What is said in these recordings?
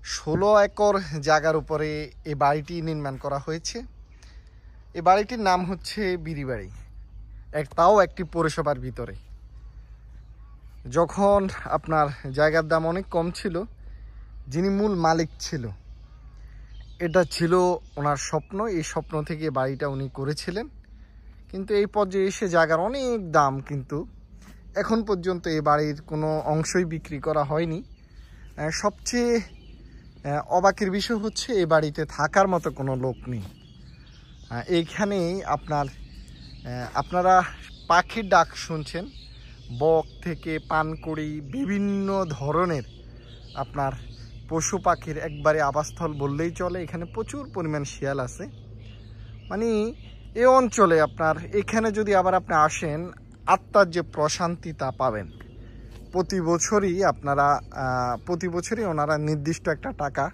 16 acre জায়গার উপরে এই বাড়িটি নির্মাণ করা হয়েছে। এই বাড়িটির নাম হচ্ছে বিড়িবাড়ি, তাও একটি পৌরসভার ভিতরে। যখন আপনার জায়গার দাম অনেক কম ছিল, যিনি মূল মালিক ছিল, এটা ছিল ওনার স্বপ্ন। এই স্বপ্ন থেকে বাড়িটা উনি করেছিলেন, কিন্তু এই পর্যায়ে এসে জায়গার অনেক দাম, কিন্তু এখন পর্যন্ত এই বাড়ির কোনো অংশই বিক্রি করা হয়নি। সবচেয়ে অবাকের বিষয় হচ্ছে এই বাড়িতে থাকার মতো কোনো লোক নেই। এইখানেই আপনারা পাখির ডাক শুনছেন, বক থেকে পানকড়ি বিভিন্ন ধরনের আপনার পশু পাখির একবারে আবাসস্থল বললেই চলে। এখানে প্রচুর পরিমাণ শিয়াল আছে। মানে এই অঞ্চলে এখানে যদি আবার আপনি আসেন, আত্মার যে প্রশান্তি তা পাবেন। প্রতি বছরই ওনারা নির্দিষ্ট একটা টাকা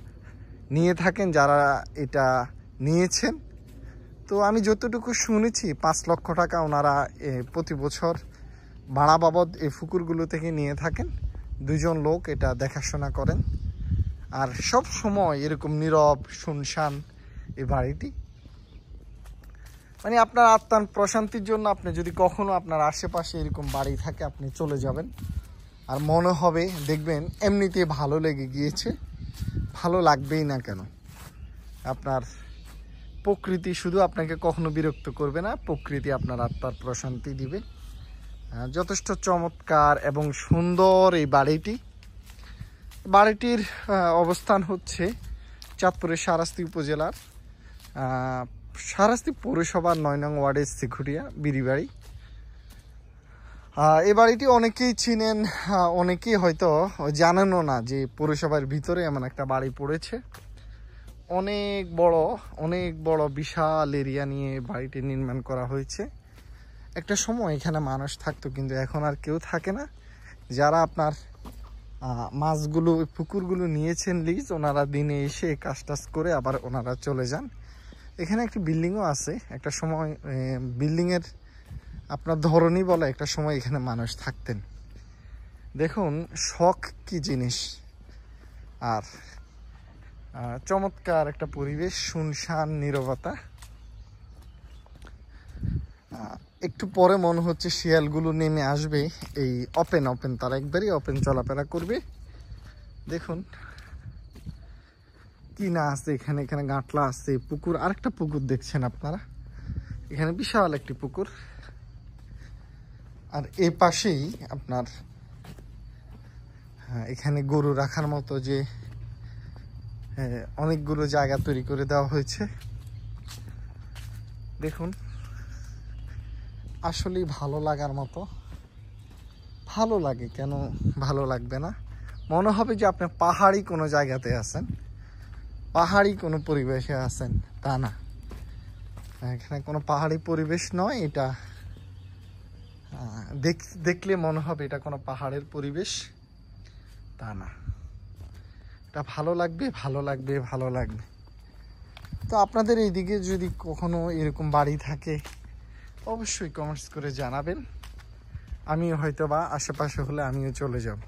নিয়ে থাকেন, যারা এটা নিয়েছেন। তো আমি যতটুকু শুনেছি 5 লক্ষ টাকা ওনারা প্রতি বছর ভাড়া বাবদ এই পুকুরগুলো থেকে নিয়ে থাকেন। 2 জন লোক এটা দেখাশোনা করেন। আর সব সময় এরকম নীরব শুনশান এই বাড়িটি। মানে আপনার আত্মার প্রশান্তির জন্য আপনি যদি কখনো আপনার আশেপাশে এরকম বাড়ি থাকে, আপনি চলে যাবেন, আর মনে হবে দেখবেন এমনিতে ভালো লেগে গিয়েছে। ভালো লাগবেই না কেন? আপনার প্রকৃতি শুধু আপনাকে কখনো বিরক্ত করবে না, প্রকৃতি আপনার আত্মার প্রশান্তি দিবে। যথেষ্ট চমৎকার এবং সুন্দর এই বাড়িটির অবস্থান হচ্ছে চাঁদপুরের শারাস্তি উপজেলার শারাস্তি পৌরসভার 9 নং ওয়ার্ডের সিকুরিয়া বিড়িবাড়ি। এই বাড়িটি অনেকেই চিনেন, অনেকেই হয়তো জানেনও না যে পৌরসভার ভিতরে এমন একটা বাড়ি পড়েছে। অনেক বড় বিশাল এরিয়া নিয়ে বাড়িটি নির্মাণ করা হয়েছে। একটা সময় এখানে মানুষ থাকতো, কিন্তু এখন আর কেউ থাকে না। যারা আপনার মাছগুলো, পুকুরগুলো নিয়েছেন লিজ, ওনারা দিনে এসে কাজ টাজ করে আবার ওনারা চলে যান। এখানে একটি বিল্ডিংও আছে। একটা সময় বিল্ডিংয়ের আপনার ধরনই বলে, একটা সময় এখানে মানুষ থাকতেন। দেখুন শখ কি জিনিস। আর চমৎকার একটা পরিবেশ, শুনশান নীরবতা। একটু পরে মনে হচ্ছে শিয়ালগুলো নেমে আসবে। এই ওপেন তারা একবারই ওপেন চলাফেরা করবে। দেখুন কি না আছে এখানে গাঁটলা আছে, পুকুর, আরেকটা পুকুর দেখছেন আপনারা। এখানে বিশাল একটি পুকুর। আর এই পাশেই আপনার এখানে গরু রাখার মতো যে অনেকগুলো জায়গা তৈরি করে দেওয়া হয়েছে। দেখুন আসলেই ভালো লাগার মতো। ভালো লাগে, কেন ভালো লাগবে না? মনে হবে যে আপনি পাহাড়ি কোনো জায়গাতে আছেন, পাহাড়ি কোনো পরিবেশে আছেন। তা না, এখানে কোনো পাহাড়ি পরিবেশ নয়। এটা দেখলে মনে হবে এটা কোনো পাহাড়ের পরিবেশ। তা না, এটা ভালো লাগবে। তো আপনাদের এইদিকে যদি কখনো এরকম বাড়ি থাকে, অবশ্যই কমেন্টস করে জানাবেন। আমিও হয়তো বা আশেপাশে হলে আমিও চলে যাব।